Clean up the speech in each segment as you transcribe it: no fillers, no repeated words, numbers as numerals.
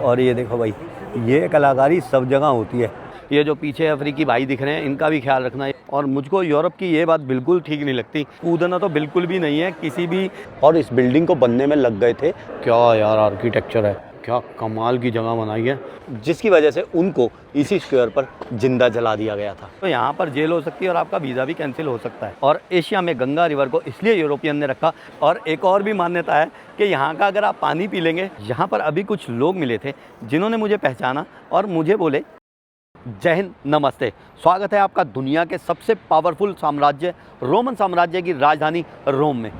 और ये देखो भाई, ये कलाकारी सब जगह होती है। ये जो पीछे अफ्रीकी भाई दिख रहे हैं, इनका भी ख्याल रखना है। और मुझको यूरोप की ये बात बिल्कुल ठीक नहीं लगती, कूदना तो बिल्कुल भी नहीं है किसी भी। और इस बिल्डिंग को बनने में लग गए थे, क्या यार आर्किटेक्चर है, क्या कमाल की जगह बनाई है, जिसकी वजह से उनको इसी स्क्वायर पर जिंदा जला दिया गया था। तो यहाँ पर जेल हो सकती है और आपका वीज़ा भी कैंसिल हो सकता है। और एशिया में गंगा रिवर को इसलिए यूरोपियन ने रखा। और एक और भी मान्यता है कि यहाँ का अगर आप पानी पी लेंगे, यहाँ पर अभी कुछ लोग मिले थे जिन्होंने मुझे पहचाना और मुझे बोले, जय हिंद, नमस्ते, स्वागत है आपका दुनिया के सबसे पावरफुल साम्राज्य रोमन साम्राज्य की राजधानी रोम में।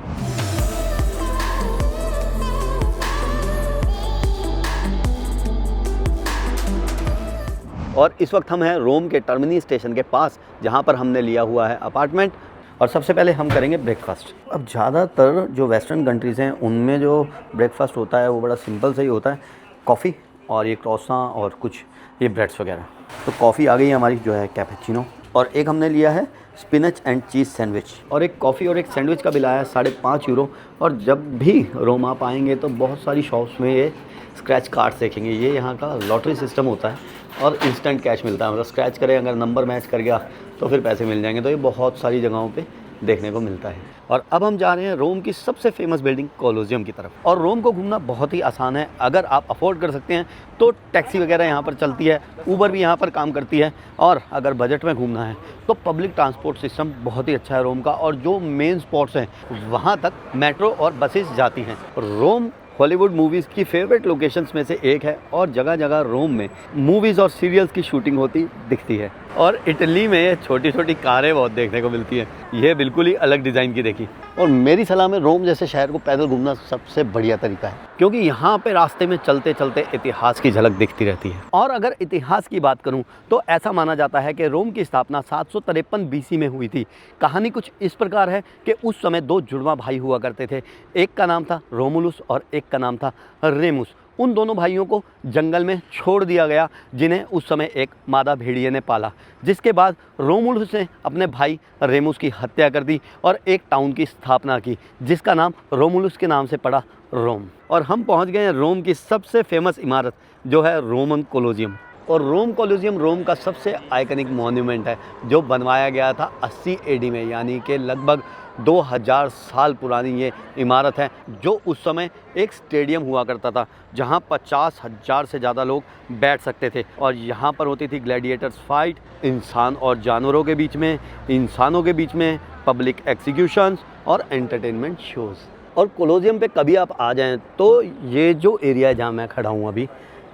और इस वक्त हम हैं रोम के टर्मिनी स्टेशन के पास, जहां पर हमने लिया हुआ है अपार्टमेंट। और सबसे पहले हम करेंगे ब्रेकफास्ट। अब ज़्यादातर जो वेस्टर्न कंट्रीज़ हैं उनमें जो ब्रेकफास्ट होता है वो बड़ा सिंपल से ही होता है, कॉफ़ी और ये क्रॉसां और कुछ ये ब्रेड्स वगैरह। तो कॉफ़ी आ गई है हमारी, जो है कैपेचिनो, और एक हमने लिया है स्पिनच एंड चीज़ सैंडविच। और एक कॉफ़ी और एक सैंडविच का बिल आया है 5.5 यूरो। और जब भी रोम आप आएंगे तो बहुत सारी शॉप्स में ये स्क्रैच कार्ड्स देखेंगे। ये यहाँ का लॉटरी सिस्टम होता है और इंस्टेंट कैश मिलता है, मतलब स्क्रैच करें, अगर नंबर मैच कर गया तो फिर पैसे मिल जाएंगे। तो ये बहुत सारी जगहों पे देखने को मिलता है। और अब हम जा रहे हैं रोम की सबसे फेमस बिल्डिंग कोलोसियम की तरफ। और रोम को घूमना बहुत ही आसान है, अगर आप अफोर्ड कर सकते हैं तो टैक्सी वगैरह यहाँ पर चलती है, ऊबर भी यहाँ पर काम करती है। और अगर बजट में घूमना है तो पब्लिक ट्रांसपोर्ट सिस्टम बहुत ही अच्छा है रोम का। और जो मेन स्पॉट्स हैं वहाँ तक मेट्रो और बसेस जाती हैं। रोम हॉलीवुड मूवीज़ की फेवरेट लोकेशंस में से एक है और जगह जगह रोम में मूवीज़ और सीरियल्स की शूटिंग होती दिखती है। और इटली में छोटी छोटी कारें बहुत देखने को मिलती हैं, ये बिल्कुल ही अलग डिज़ाइन की देखी। और मेरी सलाह में रोम जैसे शहर को पैदल घूमना सबसे बढ़िया तरीका है, क्योंकि यहाँ पे रास्ते में चलते चलते इतिहास की झलक दिखती रहती है। और अगर इतिहास की बात करूँ तो ऐसा माना जाता है कि रोम की स्थापना 753 BC में हुई थी। कहानी कुछ इस प्रकार है कि उस समय 2 जुड़वा भाई हुआ करते थे, एक का नाम था रोमुलुस और एक का नाम था रेमुस। उन दोनों भाइयों को जंगल में छोड़ दिया गया, जिन्हें उस समय एक मादा भेड़िए ने पाला। जिसके बाद रोमुलुस ने अपने भाई रेमुस की हत्या कर दी और एक टाउन की स्थापना की, जिसका नाम रोमुलुस के नाम से पड़ा, रोम। और हम पहुंच गए हैं रोम की सबसे फेमस इमारत, जो है रोमन कोलोसियम। और रोम कोलोसियम रोम का सबसे आइकनिक मॉन्यूमेंट है, जो बनवाया गया था 80 AD में, यानी कि लगभग 2000 साल पुरानी ये इमारत है, जो उस समय एक स्टेडियम हुआ करता था, जहां 50,000 से ज़्यादा लोग बैठ सकते थे। और यहाँ पर होती थी ग्लैडिएटर्स फाइट, इंसान और जानवरों के बीच में, इंसानों के बीच में, पब्लिक एग्जीक्यूशंस और एंटरटेनमेंट शोज़। और कोलोसियम पे कभी आप आ जाएं तो ये जो एरिया है जहाँ मैं खड़ा हूँ अभी,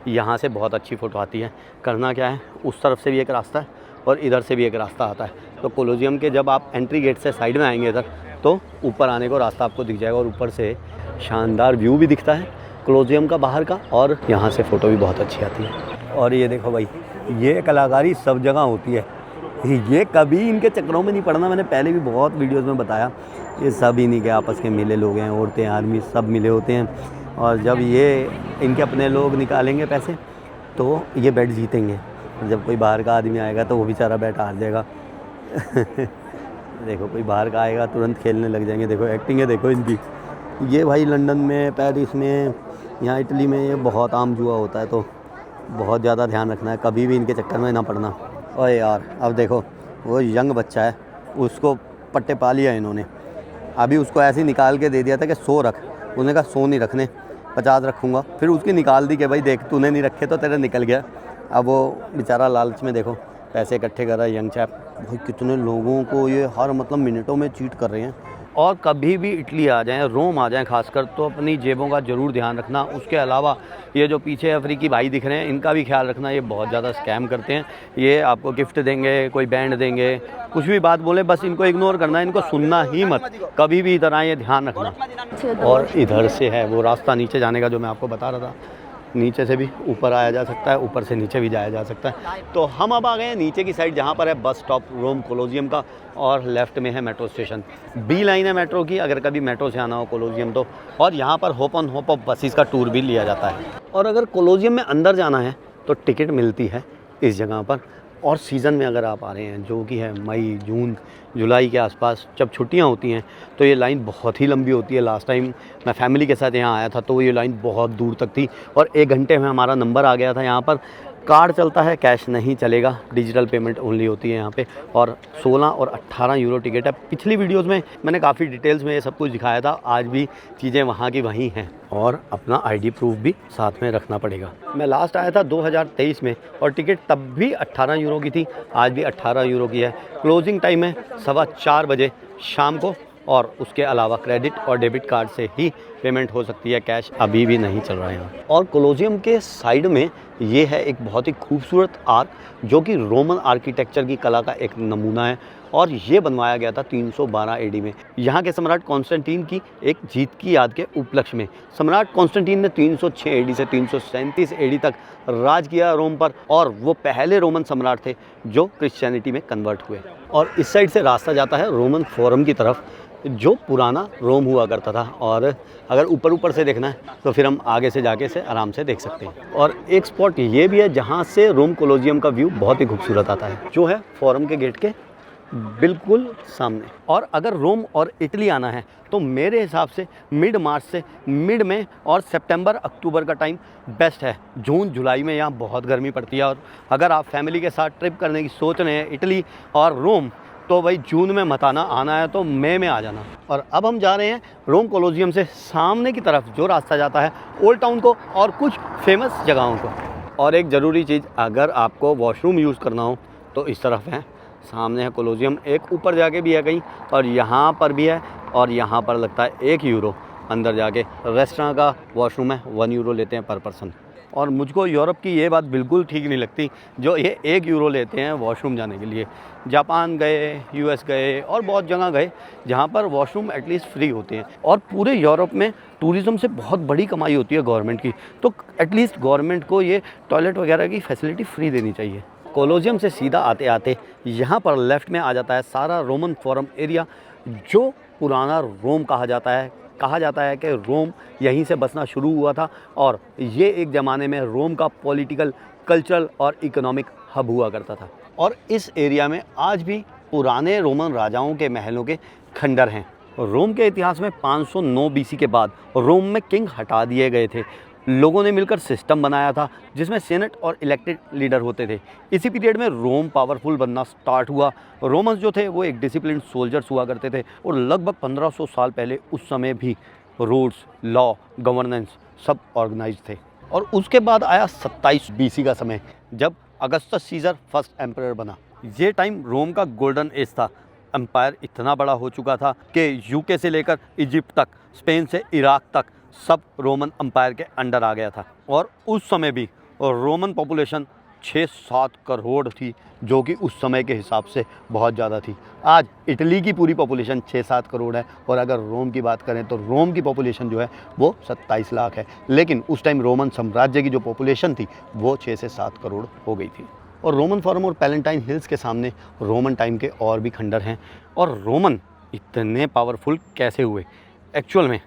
यहाँ से बहुत अच्छी फ़ोटो आती है। करना क्या है, उस तरफ से भी एक रास्ता है और इधर से भी एक रास्ता आता है। तो कोलोसियम के जब आप एंट्री गेट से साइड में आएंगे इधर, तो ऊपर आने को रास्ता आपको दिख जाएगा। और ऊपर से शानदार व्यू भी दिखता है कोलोसियम का बाहर का, और यहाँ से फ़ोटो भी बहुत अच्छी आती है। और ये देखो भाई, ये कलाकारी सब जगह होती है, ये कभी इनके चक्करों में नहीं पड़ना। मैंने पहले भी बहुत वीडियोज़ में बताया, ये सब इन्हीं के आपस के मिले लोग हैं, औरतें आदमी सब मिले होते हैं। और जब ये इनके अपने लोग निकालेंगे पैसे तो ये बैट जीतेंगे। जब कोई बाहर का आदमी आएगा तो वो बेचारा बैट हार जाएगा। देखो कोई बाहर का आएगा तुरंत खेलने लग जाएंगे। देखो एक्टिंग है, देखो इनकी। ये भाई लंदन में, पेरिस में, यहाँ इटली में ये बहुत आम जुआ होता है, तो बहुत ज़्यादा ध्यान रखना है, कभी भी इनके चक्कर में ना पड़ना। ओए यार, अब देखो वो यंग बच्चा है, उसको पट्टे पा लिया इन्होंने। अभी उसको ऐसे ही निकाल के दे दिया था कि 100 रख, उसने कहा 100 नहीं रखने, 50 रखूँगा। फिर उसकी निकाल दी कि भाई देख, तूने नहीं रखे तो तेरे निकल गया। अब वो बेचारा लालच में देखो पैसे इकट्ठे कर रहा है, यंग चैप। भाई कितने लोगों को ये हर मतलब मिनटों में चीट कर रहे हैं। और कभी भी इटली आ जाएं, रोम आ जाएं खासकर, तो अपनी जेबों का ज़रूर ध्यान रखना। उसके अलावा ये जो पीछे अफ्रीकी भाई दिख रहे हैं, इनका भी ख्याल रखना, ये बहुत ज़्यादा स्कैम करते हैं। ये आपको गिफ्ट देंगे, कोई बैंड देंगे, कुछ भी बात बोले, बस इनको इग्नोर करना है, इनको सुनना ही मत। कभी भी इधर आए, ध्यान रखना। और इधर से है वो रास्ता नीचे जाने का जो मैं आपको बता रहा था, नीचे से भी ऊपर आया जा सकता है, ऊपर से नीचे भी जाया जा सकता है। तो हम अब आ गए हैं नीचे की साइड, जहाँ पर है बस स्टॉप रोम कोलोसियम का, और लेफ़्ट में है मेट्रो स्टेशन। B लाइन है मेट्रो की, अगर कभी मेट्रो से आना हो कोलोसियम तो। और यहाँ पर hope on hope of buses का टूर भी लिया जाता है। और अगर कोलोसियम में अंदर जाना है तो टिकट मिलती है इस जगह पर और सीज़न में अगर आप आ रहे हैं जो कि है मई जून जुलाई के आसपास, जब छुट्टियां होती हैं तो ये लाइन बहुत ही लंबी होती है। लास्ट टाइम मैं फैमिली के साथ यहाँ आया था तो ये लाइन बहुत दूर तक थी और 1 घंटे में हमारा नंबर आ गया था। यहाँ पर कार्ड चलता है, कैश नहीं चलेगा, डिजिटल पेमेंट ओनली होती है यहाँ पे। और 16 और 18 यूरो टिकट है। पिछली वीडियोस में मैंने काफ़ी डिटेल्स में ये सब कुछ दिखाया था। आज भी चीज़ें वहाँ की वहीं हैं और अपना आईडी प्रूफ भी साथ में रखना पड़ेगा। मैं लास्ट आया था 2023 में और टिकट तब भी 18 यूरो की थी, आज भी 18 यूरो की है। क्लोजिंग टाइम है 4:15 बजे शाम को और उसके अलावा क्रेडिट और डेबिट कार्ड से ही पेमेंट हो सकती है, कैश अभी भी नहीं चल रहा है यहाँ। और कोलोजियम के साइड में ये है एक बहुत ही खूबसूरत आर्क जो कि रोमन आर्किटेक्चर की कला का एक नमूना है और ये बनवाया गया था 312 एडी में। यहाँ के सम्राट कॉन्स्टेंटीन की एक जीत की याद के उपलक्ष्य में। सम्राट कॉन्स्टेंटीन ने 306 एडी से 337 एडी तक राज किया रोम पर और वो पहले रोमन सम्राट थे जो क्रिश्चियनिटी में कन्वर्ट हुए। और इस साइड से रास्ता जाता है रोमन फोरम की तरफ जो पुराना रोम हुआ करता था। और अगर ऊपर से देखना है तो फिर हम आगे से जाके से आराम से देख सकते हैं। और एक स्पॉट ये भी है जहाँ से रोम कोलोजियम का व्यू बहुत ही खूबसूरत आता है, जो है फोरम के गेट के बिल्कुल सामने। और अगर रोम और इटली आना है तो मेरे हिसाब से मिड मार्च से मिड में और सितंबर अक्टूबर का टाइम बेस्ट है। जून जुलाई में यहाँ बहुत गर्मी पड़ती है और अगर आप फैमिली के साथ ट्रिप करने की सोच रहे हैं इटली और रोम तो भाई जून में मत आना है तो मई में आ जाना। और अब हम जा रहे हैं रोम कोलोजियम से सामने की तरफ जो रास्ता जाता है ओल्ड टाउन को और कुछ फेमस जगहों को। और एक ज़रूरी चीज़, अगर आपको वॉशरूम यूज़ करना हो तो इस तरफ है, सामने है कोलोजियम। एक ऊपर जाके भी है कहीं और यहाँ पर भी है और यहाँ पर लगता है 1 यूरो अंदर जाके। रेस्टोरेंट का वॉशरूम है, 1 यूरो लेते हैं पर पर्सन। और मुझको यूरोप की ये बात बिल्कुल ठीक नहीं लगती जो ये 1 यूरो लेते हैं वॉशरूम जाने के लिए। जापान गए, यूएस गए और बहुत जगह गए जहाँ पर वॉशरूम एटलीस्ट फ्री होते हैं। और पूरे यूरोप में टूरिज़्म से बहुत बड़ी कमाई होती है गवर्नमेंट की, तो एटलीस्ट गवर्नमेंट को ये टॉयलेट वगैरह की फैसिलिटी फ्री देनी चाहिए। कोलोजियम से सीधा आते आते यहाँ पर लेफ़्ट में आ जाता है सारा रोमन फोरम एरिया जो पुराना रोम कहा जाता है कि रोम यहीं से बसना शुरू हुआ था और ये एक ज़माने में रोम का पॉलिटिकल, कल्चरल और इकोनॉमिक हब हुआ करता था। और इस एरिया में आज भी पुराने रोमन राजाओं के महलों के खंडर हैं। रोम के इतिहास में 509 बीसी के बाद रोम में किंग हटा दिए गए थे। लोगों ने मिलकर सिस्टम बनाया था जिसमें सेनेट और इलेक्टेड लीडर होते थे। इसी पीरियड में रोम पावरफुल बनना स्टार्ट हुआ। रोमन्स जो थे वो एक डिसिप्लिन सोल्जर्स हुआ करते थे और लगभग 1500 साल पहले उस समय भी रूल्स, लॉ, गवर्नेंस सब ऑर्गेनाइज थे। और उसके बाद आया 27 बीसी का समय जब अगस्टस सीजर फर्स्ट एम्परर बना। ये टाइम रोम का गोल्डन एज था। एम्पायर इतना बड़ा हो चुका था कि यूके से लेकर इजिप्ट तक, स्पेन से इराक तक सब रोमन एम्पायर के अंडर आ गया था। और उस समय भी रोमन पॉपुलेशन 6-7 करोड़ थी जो कि उस समय के हिसाब से बहुत ज़्यादा थी। आज इटली की पूरी पॉपुलेशन 6-7 करोड़ है और अगर रोम की बात करें तो रोम की पॉपुलेशन जो है वो 27 लाख है। लेकिन उस टाइम रोमन साम्राज्य की जो पॉपुलेशन थी वो 6 से 7 करोड़ हो गई थी। और रोमन फोरम और पैलेंटाइन हिल्स के सामने रोमन टाइम के और भी खंडर हैं। और रोमन इतने पावरफुल कैसे हुए? एक्चुअल में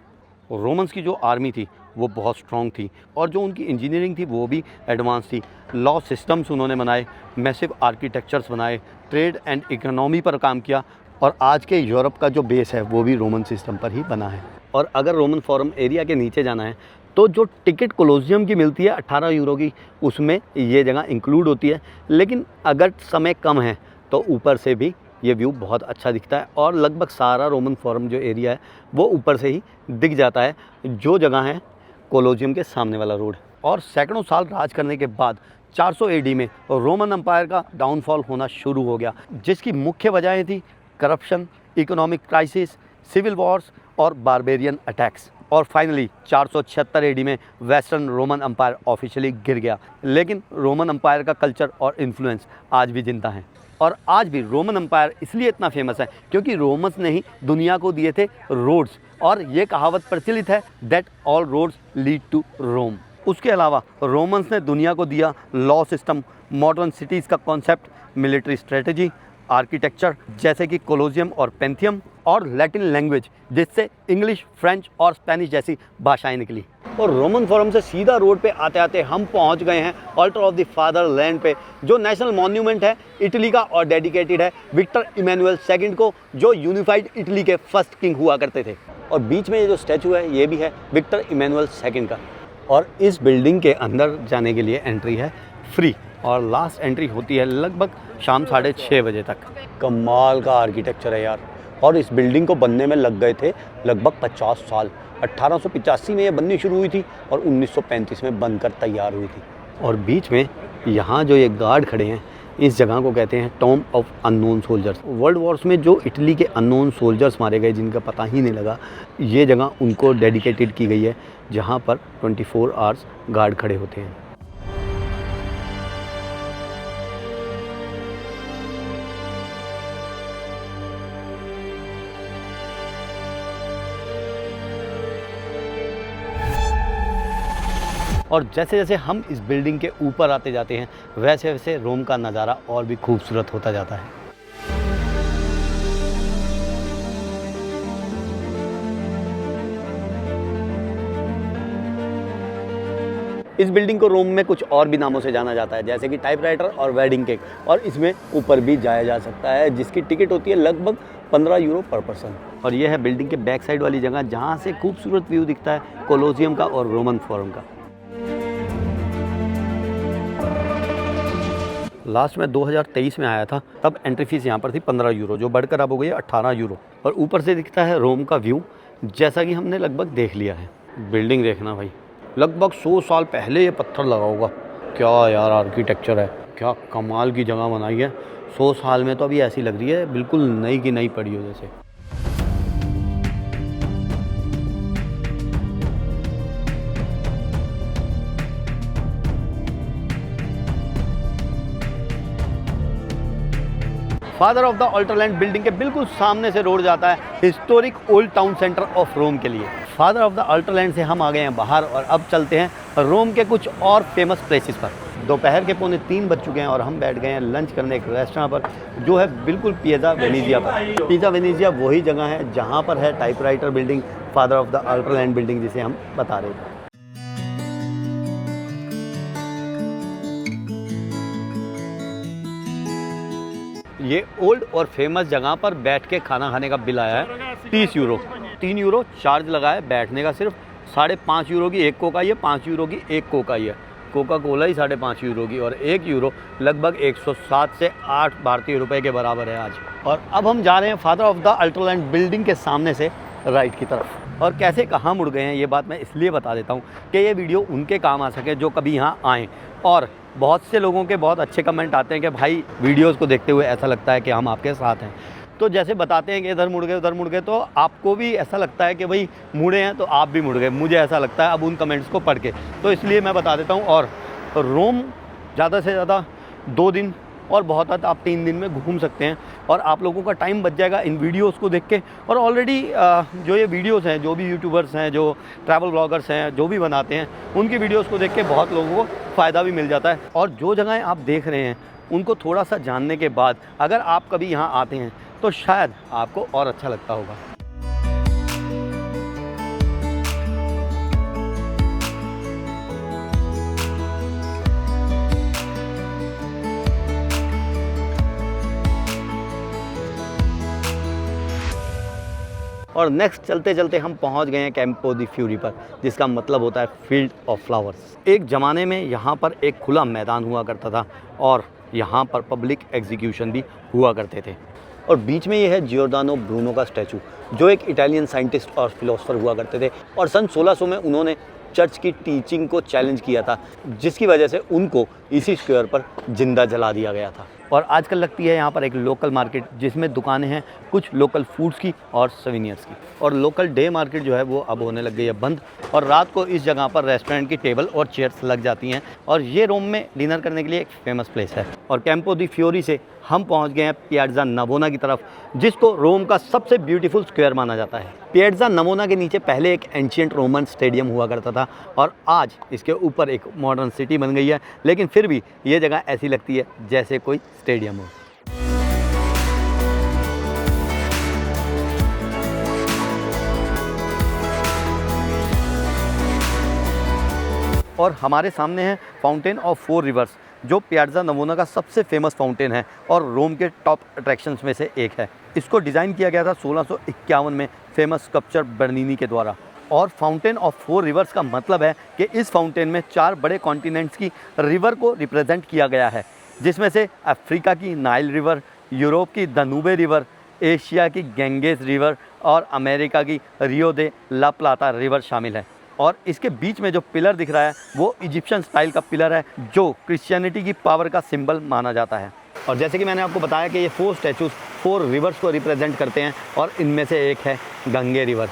रोमन्स की जो आर्मी थी वो बहुत स्ट्रॉन्ग थी और जो उनकी इंजीनियरिंग थी वो भी एडवांस थी। लॉ सिस्टम्स उन्होंने बनाए, मैसिव आर्किटेक्चर्स बनाए, ट्रेड एंड इकोनॉमी पर काम किया और आज के यूरोप का जो बेस है वो भी रोमन सिस्टम पर ही बना है। और अगर रोमन फोरम एरिया के नीचे जाना है तो जो टिकट कोलोजियम की मिलती है 18 यूरो की, उसमें ये जगह इंक्लूड होती है। लेकिन अगर समय कम है तो ऊपर से भी ये व्यू बहुत अच्छा दिखता है और लगभग सारा रोमन फोरम जो एरिया है वो ऊपर से ही दिख जाता है, जो जगह है कोलोजियम के सामने वाला रोड। और सैकड़ों साल राज करने के बाद 400 एडी में रोमन एम्पायर का डाउनफॉल होना शुरू हो गया, जिसकी मुख्य वजह थी corruption, economic crisis, civil wars और बारबेरियन अटैक्स। और फाइनली 476 एडी में वेस्टर्न रोमन एम्पायर ऑफिशियली गिर गया। लेकिन रोमन एम्पायर का कल्चर और इन्फ्लुएंस आज भी जिंदा है। और आज भी रोमन एम्पायर इसलिए इतना फेमस है क्योंकि रोमन्स ने ही दुनिया को दिए थे रोड्स। और ये कहावत प्रचलित है that all roads lead to Rome. उसके अलावा रोमन्स ने दुनिया को दिया लॉ सिस्टम, मॉडर्न सिटीज़ का कॉन्सेप्ट, मिलिट्री स्ट्रेटजी, आर्किटेक्चर जैसे कि कोलोजियम और पेंथियम और लैटिन लैंग्वेज जिससे इंग्लिश, फ्रेंच और स्पेनिश जैसी भाषाएं निकली। और रोमन फोरम से सीधा रोड पे आते आते हम पहुंच गए हैं ऑल्टर ऑफ द फादरलैंड पे, जो नेशनल मॉन्यूमेंट है इटली का और डेडिकेटेड है विक्टर इमैनुअल II को, जो यूनिफाइड इटली के फर्स्ट किंग हुआ करते थे। और बीच में ये जो स्टैचू है ये भी है विक्टर इमैनुअल II का। और इस बिल्डिंग के अंदर जाने के लिए एंट्री है फ्री, और लास्ट एंट्री होती है लगभग शाम 6:30 बजे तक। कमाल का आर्किटेक्चर है यार, और इस बिल्डिंग को बनने में लग गए थे लगभग 50 साल। 1885 में ये बननी शुरू हुई थी और 1935 में बनकर तैयार हुई थी। और बीच में यहाँ जो ये गार्ड खड़े हैं, इस जगह को कहते हैं tomb of unknown soldiers. World Wars में जो इटली के अननोन सोल्जर्स मारे गए जिनका पता ही नहीं लगा, ये जगह उनको डेडिकेटेड की गई है, जहाँ पर 24 आवर्स गार्ड खड़े होते हैं। और जैसे जैसे हम इस बिल्डिंग के ऊपर आते जाते हैं, वैसे वैसे रोम का नज़ारा और भी खूबसूरत होता जाता है। इस बिल्डिंग को रोम में कुछ और भी नामों से जाना जाता है, जैसे कि टाइपराइटर और वेडिंग केक, और इसमें ऊपर भी जाया जा सकता है, जिसकी टिकट होती है लगभग 15 यूरो पर पर्सन। और यह है बिल्डिंग के बैक साइड वाली जगह, जहाँ से खूबसूरत व्यू दिखता है कोलोसियम का और रोमन फोरम का। लास्ट में 2023 में आया था, तब एंट्री फीस यहाँ पर थी 15 यूरो, जो बढ़कर अब हो गई है 18 यूरो। और ऊपर से दिखता है रोम का व्यू, जैसा कि हमने लगभग देख लिया है। बिल्डिंग देखना भाई, लगभग 100 साल पहले ये पत्थर लगा होगा। क्या यार आर्किटेक्चर है, क्या कमाल की जगह बनाई है। 100 साल में तो अभी ऐसी लग रही है बिल्कुल नई की नई पड़ी हो जैसे। फादर ऑफ द अल्टरलैंड बिल्डिंग के बिल्कुल सामने से रोड जाता है historic old town centre of Rome के लिए। फादर ऑफ द अल्टरलैंड से हम आ गए हैं बाहर, और अब चलते हैं रोम के कुछ और फेमस प्लेसेस पर। दोपहर के 2:45 बज चुके हैं और हम बैठ गए हैं लंच करने एक रेस्टोरेंट पर, जो है बिल्कुल पिज़्ज़ा वेनेजिया पर। पिज़्ज़ा वेनेजिया वही जगह है जहाँ पर है typewriter building, father of the अल्टरलैंड बिल्डिंग जिसे हम बता रहे थे। ये ओल्ड और फेमस जगह पर बैठ के खाना खाने का बिल आया है 30 यूरो। 3 यूरो चार्ज लगा है बैठने का, सिर्फ 5.5 यूरो की एक कोक आई है, 5 यूरो की एक कोक आई है। कोका कोला ही 5.5 यूरो की, और 1 यूरो लगभग 107 से 8 भारतीय रुपए के बराबर है आज। और अब हम जा रहे हैं फादर ऑफ द अल्टरलैंड बिल्डिंग के सामने से राइट की तरफ। और कैसे कहाँ मुड़ गए हैं ये बात मैं इसलिए बता देता हूँ कि ये वीडियो उनके काम आ सके जो कभी यहाँ आएँ। और बहुत से लोगों के बहुत अच्छे कमेंट आते हैं कि भाई वीडियोस को देखते हुए ऐसा लगता है कि हम आपके साथ हैं। तो जैसे बताते हैं कि इधर मुड़ गए उधर मुड़ गए, तो आपको भी ऐसा लगता है कि भाई मुड़े हैं तो आप भी मुड़ गए, मुझे ऐसा लगता है अब उन कमेंट्स को पढ़ के। तो इसलिए मैं बता देता हूँ। और रोम ज़्यादा से ज़्यादा 2 दिन और बहुत हद आप 3 दिन में घूम सकते हैं, और आप लोगों का टाइम बच जाएगा इन वीडियोस को देख के। और ऑलरेडी जो ये वीडियोस हैं, जो भी यूट्यूबर्स हैं, जो ट्रैवल ब्लॉगर्स हैं, जो भी बनाते हैं, उनकी वीडियोस को देख के बहुत लोगों को फ़ायदा भी मिल जाता है। और जो जगहें आप देख रहे हैं उनको थोड़ा सा जानने के बाद अगर आप कभी यहाँ आते हैं तो शायद आपको और अच्छा लगता होगा। और नेक्स्ट चलते चलते हम पहुंच गए हैं कैंपो दी फ्यूरी पर, जिसका मतलब होता है फील्ड ऑफ फ्लावर्स। एक ज़माने में यहाँ पर एक खुला मैदान हुआ करता था, और यहाँ पर पब्लिक एग्जीक्यूशन भी हुआ करते थे। और बीच में ये है जियोर्दानो ब्रूनो का स्टैचू, जो एक इटालियन साइंटिस्ट और फिलोसोफर हुआ करते थे, और सन 1600 में उन्होंने चर्च की टीचिंग को चैलेंज किया था, जिसकी वजह से उनको इसी स्क्वायर पर जिंदा जला दिया गया था। और आजकल लगती है यहाँ पर एक लोकल मार्केट, जिसमें दुकानें हैं कुछ लोकल फूड्स की और सवेनियर्स की। और लोकल डे मार्केट जो है वो अब होने लग गई है बंद, और रात को इस जगह पर रेस्टोरेंट की टेबल और चेयर्स लग जाती हैं। और ये रोम में डिनर करने के लिए एक फेमस प्लेस है। और कैंपो दी फ्यूरी से हम पहुँच गए हैं पियाज़्ज़ा नवोना की तरफ, जिसको रोम का सबसे ब्यूटीफुल स्क्वायर माना जाता है। पियाज़्ज़ा नवोना के नीचे पहले एक एंशिएंट रोमन स्टेडियम हुआ करता था, और आज इसके ऊपर एक मॉडर्न सिटी बन गई है, लेकिन फिर भी ये जगह ऐसी लगती है जैसे कोई स्टेडियम हो। और हमारे सामने है फाउंटेन ऑफ फोर रिवर्स, जो पियाज़ा नवोना का सबसे फेमस फाउंटेन है और रोम के टॉप अट्रैक्शंस में से एक है। इसको डिज़ाइन किया गया था 1651 में फेमस स्कल्पचर बर्नीनी के द्वारा। और फाउंटेन ऑफ फोर रिवर्स का मतलब है कि इस फाउंटेन में 4 बड़े कॉन्टिनेंट्स की रिवर को रिप्रेजेंट किया गया है, जिसमें से अफ्रीका की नाइल रिवर, यूरोप की दानूबे रिवर, एशिया की गैंजेस रिवर और अमेरिका की रियो दे ला प्लाता रिवर शामिल है। और इसके बीच में जो पिलर दिख रहा है वो इजिप्शियन स्टाइल का पिलर है, जो क्रिश्चियनिटी की पावर का सिंबल माना जाता है। और जैसे कि मैंने आपको बताया कि ये 4 स्टैचूज़ 4 रिवर्स को रिप्रेजेंट करते हैं और इनमें से एक है गंगे रिवर।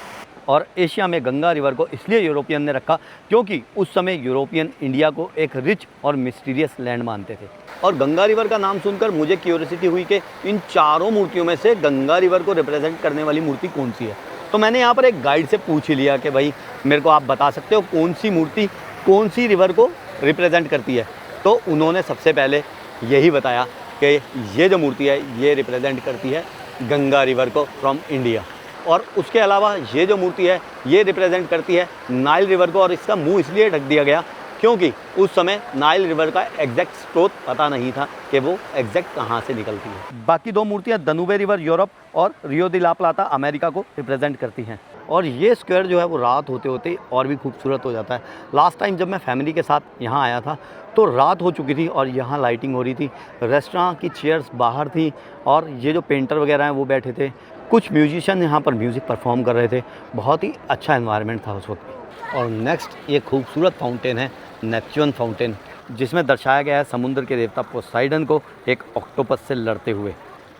और एशिया में गंगा रिवर को इसलिए यूरोपियन ने रखा क्योंकि उस समय यूरोपियन इंडिया को एक रिच और मिस्टीरियस लैंड मानते थे। और गंगा रिवर का नाम सुनकर मुझे क्यूरियोसिटी हुई कि इन चारों मूर्तियों में से गंगा रिवर को रिप्रेजेंट करने वाली मूर्ति कौन सी है। तो मैंने यहाँ पर एक गाइड से पूछ ही लिया कि भाई मेरे को आप बता सकते हो कौन सी मूर्ति कौन सी रिवर को रिप्रेजेंट करती है। तो उन्होंने सबसे पहले यही बताया कि ये जो मूर्ति है ये रिप्रेजेंट करती है गंगा रिवर को फ्रॉम इंडिया। और उसके अलावा ये जो मूर्ति है ये रिप्रेजेंट करती है नाइल रिवर को, और इसका मुंह इसलिए ढक दिया गया क्योंकि उस समय नाइल रिवर का एग्जैक्ट स्रोत पता नहीं था कि वो एग्जैक्ट कहाँ से निकलती है। बाकी 2 मूर्तियाँ दानूबे रिवर यूरोप और रियो दी ला प्लाता अमेरिका को रिप्रेजेंट करती हैं। और ये स्क्वायर जो है वो रात होते होते और भी खूबसूरत हो जाता है। लास्ट टाइम जब मैं फैमिली के साथ यहाँ आया था तो रात हो चुकी थी और यहाँ लाइटिंग हो रही थी, रेस्टोरेंट की चेयर्स बाहर थी और ये जो पेंटर वगैरह हैं वो बैठे थे, कुछ म्यूजिशियन यहाँ पर म्यूज़िक परफॉर्म कर रहे थे। बहुत ही अच्छा एनवायरनमेंट था उस वक्त। और नेक्स्ट ये खूबसूरत फाउंटेन है नेपच्यून फाउंटेन, जिसमें दर्शाया गया है समुद्र के देवता पोसाइडन को एक ऑक्टोपस से लड़ते हुए,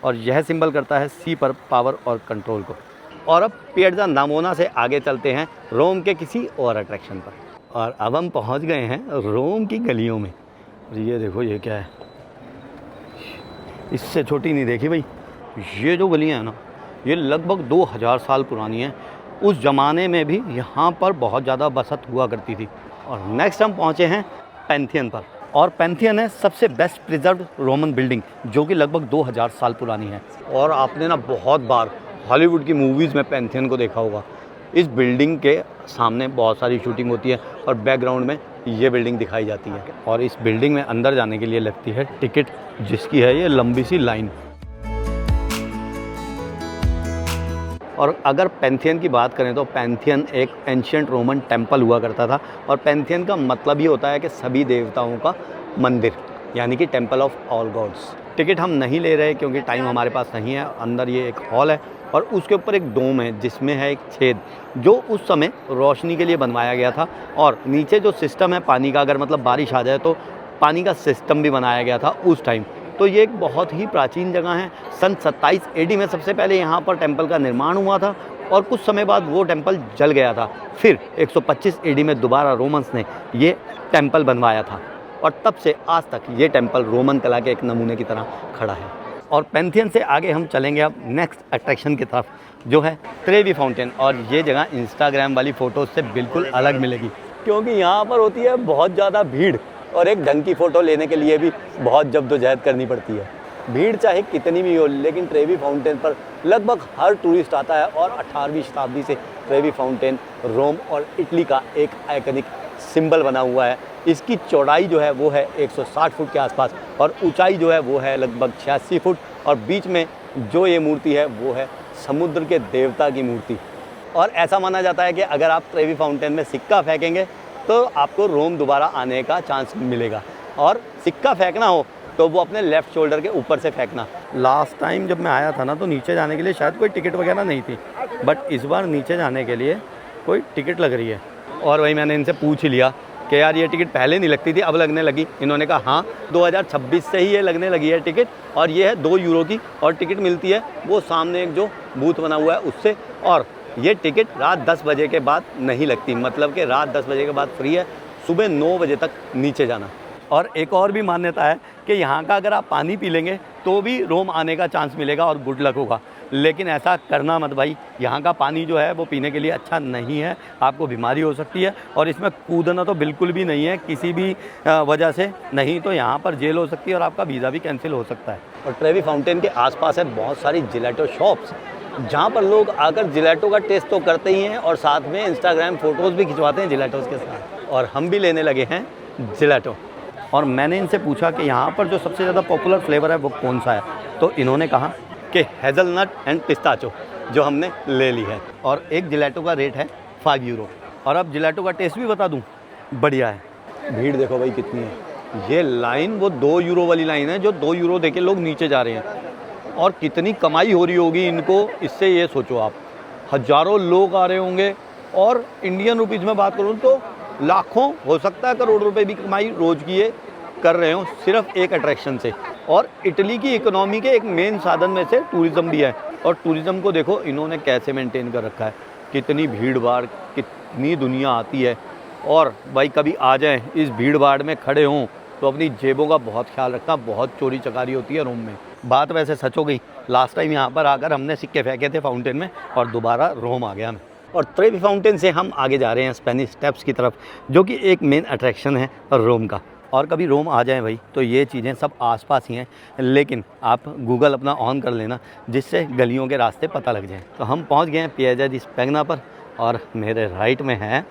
और यह सिंबल करता है सी पर पावर और कंट्रोल को। और अब पियाज़ा नवोना से आगे चलते हैं रोम के किसी और अट्रैक्शन पर। और अब हम पहुंच गए हैं रोम की गलियों में। ये देखो ये क्या है, इससे छोटी नहीं देखी भाई। ये जो गलियां हैं ना ये लगभग 2000 साल पुरानी हैं। उस ज़माने में भी यहाँ पर बहुत ज़्यादा बसत हुआ करती थी। और नेक्स्ट हम पहुँचे हैं पैंथियन पर। और पैंथियन है सबसे बेस्ट प्रिजर्व्ड रोमन बिल्डिंग, जो कि लगभग 2000 साल पुरानी है। और आपने ना बहुत बार हॉलीवुड की मूवीज़ में पैंथियन को देखा होगा। इस बिल्डिंग के सामने बहुत सारी शूटिंग होती है और बैकग्राउंड में ये बिल्डिंग दिखाई जाती है। और इस बिल्डिंग में अंदर जाने के लिए लगती है टिकट, जिसकी है ये लंबी सी लाइन। और अगर पैंथियन की बात करें तो पैंथियन एक एंशिएंट रोमन टेम्पल हुआ करता था। और पैंथियन का मतलब ही होता है कि सभी देवताओं का मंदिर, यानी कि temple of all gods. Ticket हम नहीं ले रहे क्योंकि टाइम हमारे पास नहीं है। अंदर ये एक हॉल है और उसके ऊपर एक डोम है जिसमें है एक छेद, जो उस समय रोशनी के लिए बनवाया गया था। और नीचे जो सिस्टम है पानी का, अगर मतलब बारिश आ जाए तो पानी का सिस्टम भी बनाया गया था उस टाइम। तो ये एक बहुत ही प्राचीन जगह है। सन 27 AD में सबसे पहले यहाँ पर टेम्पल का निर्माण हुआ था और कुछ समय बाद वो टेम्पल जल गया था। फिर 125 AD में दोबारा रोमन्स ने ये टेम्पल बनवाया था और तब से आज तक ये टेम्पल रोमन कला के एक नमूने की तरह खड़ा है। और पैंथियन से आगे हम चलेंगे अब नेक्स्ट अट्रैक्शन की तरफ, जो है त्रेवी फाउंटेन। और ये जगह इंस्टाग्राम वाली फ़ोटोज़ से बिल्कुल अलग मिलेगी क्योंकि यहाँ पर होती है बहुत ज़्यादा भीड़ और एक ढंग की फ़ोटो लेने के लिए भी बहुत जद्दोजहद करनी पड़ती है। भीड़ चाहे कितनी भी हो, लेकिन ट्रेवी फाउंटेन पर लगभग हर टूरिस्ट आता है। और 18वीं शताब्दी से ट्रेवी फाउंटेन रोम और इटली का एक आइकनिक सिंबल बना हुआ है। इसकी चौड़ाई जो है वो है 160 फुट के आसपास और ऊंचाई जो है वो है लगभग 86 फुट। और बीच में जो ये मूर्ति है वो है समुद्र के देवता की मूर्ति। और ऐसा माना जाता है कि अगर आप ट्रेवी फाउंटेन में सिक्का फेंकेंगे तो आपको रोम दोबारा आने का चांस मिलेगा। और सिक्का फेंकना हो तो वो अपने लेफ़्ट शोल्डर के ऊपर से फेंकना। लास्ट टाइम जब मैं आया था ना तो नीचे जाने के लिए शायद कोई टिकट वगैरह नहीं थी, बट इस बार नीचे जाने के लिए कोई टिकट लग रही है। और वही मैंने इनसे पूछ ही लिया कि यार ये टिकट पहले नहीं लगती थी, अब लगने लगी। इन्होंने कहा हाँ 2026 से ही ये लगने लगी है टिकट। और ये है 2 यूरो की और टिकट मिलती है वो सामने एक जो बूथ बना हुआ है उससे। और ये टिकट रात 10 बजे के बाद नहीं लगती, मतलब कि रात 10 बजे के बाद फ्री है, सुबह 9 बजे तक नीचे जाना। और एक और भी मान्यता है कि यहाँ का अगर आप पानी पी लेंगे तो भी रोम आने का चांस मिलेगा और गुड लक होगा। लेकिन ऐसा करना मत भाई, यहाँ का पानी जो है वो पीने के लिए अच्छा नहीं है, आपको बीमारी हो सकती है। और इसमें कूदना तो बिल्कुल भी नहीं है किसी भी वजह से, नहीं तो यहाँ पर जेल हो सकती है और आपका वीज़ा भी कैंसिल हो सकता है। और ट्रेवी फाउंटेन के आसपास है बहुत सारी जिलेटो शॉप्स, जहाँ पर लोग आकर जिलेटो का टेस्ट तो करते ही हैं और साथ में इंस्टाग्राम फ़ोटोज़ भी खिंचवाते हैं जिलेटोज़ के साथ। और हम भी लेने लगे हैं जिलेटो। और मैंने इनसे पूछा कि यहाँ पर जो सबसे ज़्यादा पॉपुलर फ्लेवर है वो कौन सा है, तो इन्होंने कहा कि हेज़लनट एंड पिस्ताचो, जो हमने ले ली है। और एक जिलेटो का रेट है 5 यूरो। और अब जिलेटो का टेस्ट भी बता दूँ, बढ़िया है। भीड़ देखो भाई कितनी है। ये लाइन वो 2 यूरो वाली लाइन है, जो 2 यूरो देके लोग नीचे जा रहे हैं। और कितनी कमाई हो रही होगी इनको, इससे ये सोचो आप, हज़ारों लोग आ रहे होंगे। और इंडियन रुपीज़ में बात करूँ तो लाखों, हो सकता है करोड़ रुपए भी कमाई रोज़ की ये कर रहे हो सिर्फ एक अट्रैक्शन से। और इटली की इकोनॉमी के एक मेन साधन में से टूरिज़्म भी है। और टूरिज़्म को देखो इन्होंने कैसे मेंटेन कर रखा है, कितनी भीड़ भाड़, कितनी दुनिया आती है। और भाई कभी आ जाएं, इस भीड़ भाड़ में खड़े हों तो अपनी जेबों का बहुत ख्याल रखना, बहुत चोरी चकारी होती है रोम में। बात वैसे सच हो गई, लास्ट टाइम यहाँ पर आकर हमने सिक्के फेंके थे फाउंटेन में और दोबारा रोम आ गया मैं। और ट्रेवी फाउंटेन से हम आगे जा रहे हैं स्पेनिश स्टेप्स की तरफ, जो कि एक मेन अट्रैक्शन है रोम का। और कभी रोम आ जाएं भाई तो ये चीज़ें सब आसपास ही हैं, लेकिन आप गूगल अपना ऑन कर लेना जिससे गलियों के रास्ते पता लग जाएं। तो हम पहुंच गए हैं पिएजा दी स्पेगना पर, और मेरे राइट में है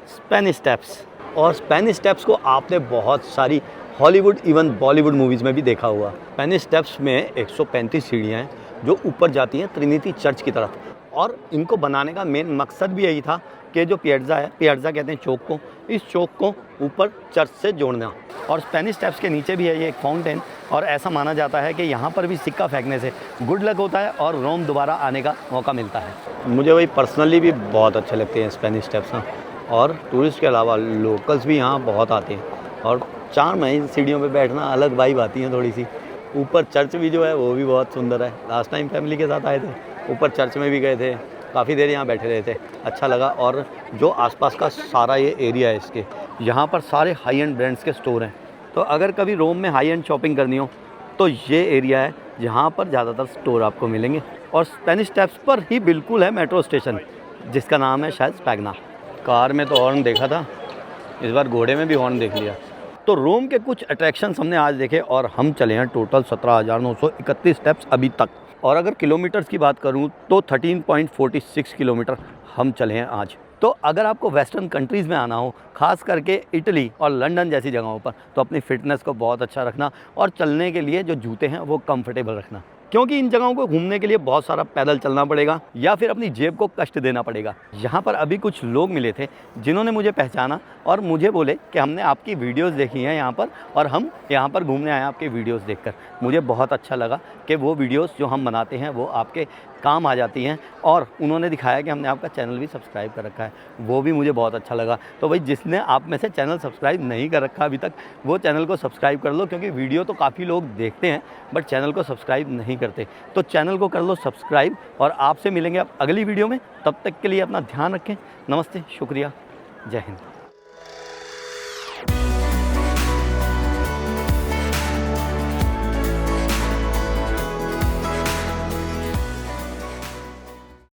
स्पेनिश स्टेप्स। और स्पेनिश स्टेप्स को आपने बहुत सारी हॉलीवुड इवन बॉलीवुड मूवीज़ में भी देखा हुआ। स्पेनिश स्टेप्स में 135 सीढ़ियाँ हैं जो ऊपर जाती हैं ट्रिनिटी चर्च की तरफ। और इनको बनाने का मेन मकसद भी यही था कि जो पिएजा है, पिएजा कहते हैं चौक को, इस चौक को ऊपर चर्च से जोड़ना। और स्पेनिश स्टेप्स के नीचे भी है ये एक फाउंटेन, और ऐसा माना जाता है कि यहाँ पर भी सिक्का फेंकने से गुड लक होता है और रोम दोबारा आने का मौका मिलता है। मुझे वही पर्सनली भी बहुत अच्छे लगते हैं स्पेनिश स्टेप्स ना। और टूरिस्ट के अलावा लोकल्स भी यहाँ बहुत आते हैं। और 4 महीने सीढ़ियों पे बैठना अलग वाइब आती है थोड़ी सी। ऊपर चर्च भी जो है वो भी बहुत सुंदर है। लास्ट टाइम फैमिली के साथ आए थे, ऊपर चर्च में भी गए थे, काफ़ी देर यहाँ बैठे रहे थे, अच्छा लगा। और जो आसपास का सारा ये एरिया है इसके, यहाँ पर सारे हाई एंड ब्रांड्स के स्टोर हैं। तो अगर कभी रोम में हाई एंड शॉपिंग करनी हो तो ये एरिया है जहाँ पर ज़्यादातर स्टोर आपको मिलेंगे। और स्पेनिश स्टेप्स पर ही बिल्कुल है मेट्रो स्टेशन, जिसका नाम है शायद स्पेगना। कार में तो हॉर्न देखा था, इस बार घोड़े में भी हॉर्न देख लिया। तो रोम के कुछ अट्रैक्शंस हमने आज देखे, और हम चले हैं टोटल 17,931 स्टेप्स अभी तक। और अगर किलोमीटर्स की बात करूं तो 13.46 किलोमीटर हम चले हैं आज। तो अगर आपको वेस्टर्न कंट्रीज़ में आना हो, ख़ास करके इटली और लंदन जैसी जगहों पर, तो अपनी फ़िटनेस को बहुत अच्छा रखना और चलने के लिए जो जूते हैं वो कंफर्टेबल रखना, क्योंकि इन जगहों को घूमने के लिए बहुत सारा पैदल चलना पड़ेगा या फिर अपनी जेब को कष्ट देना पड़ेगा। यहाँ पर अभी कुछ लोग मिले थे जिन्होंने मुझे पहचाना और मुझे बोले कि हमने आपकी वीडियोस देखी हैं यहाँ पर, और हम यहाँ पर घूमने आए आपकी वीडियोस देखकर। मुझे बहुत अच्छा लगा कि वो वीडियोस जो हम बनाते हैं वो आपके काम आ जाती हैं। और उन्होंने दिखाया कि हमने आपका चैनल भी सब्सक्राइब कर रखा है, वो भी मुझे बहुत अच्छा लगा। तो भाई जिसने आप में से चैनल सब्सक्राइब नहीं कर रखा अभी तक, वो चैनल को सब्सक्राइब कर लो, क्योंकि वीडियो तो काफ़ी लोग देखते हैं बट चैनल को सब्सक्राइब नहीं करते। तो चैनल को कर लो सब्सक्राइब, और आपसे मिलेंगे आप अगली वीडियो में। तब तक के लिए अपना ध्यान रखें। नमस्ते, शुक्रिया, जय हिंद।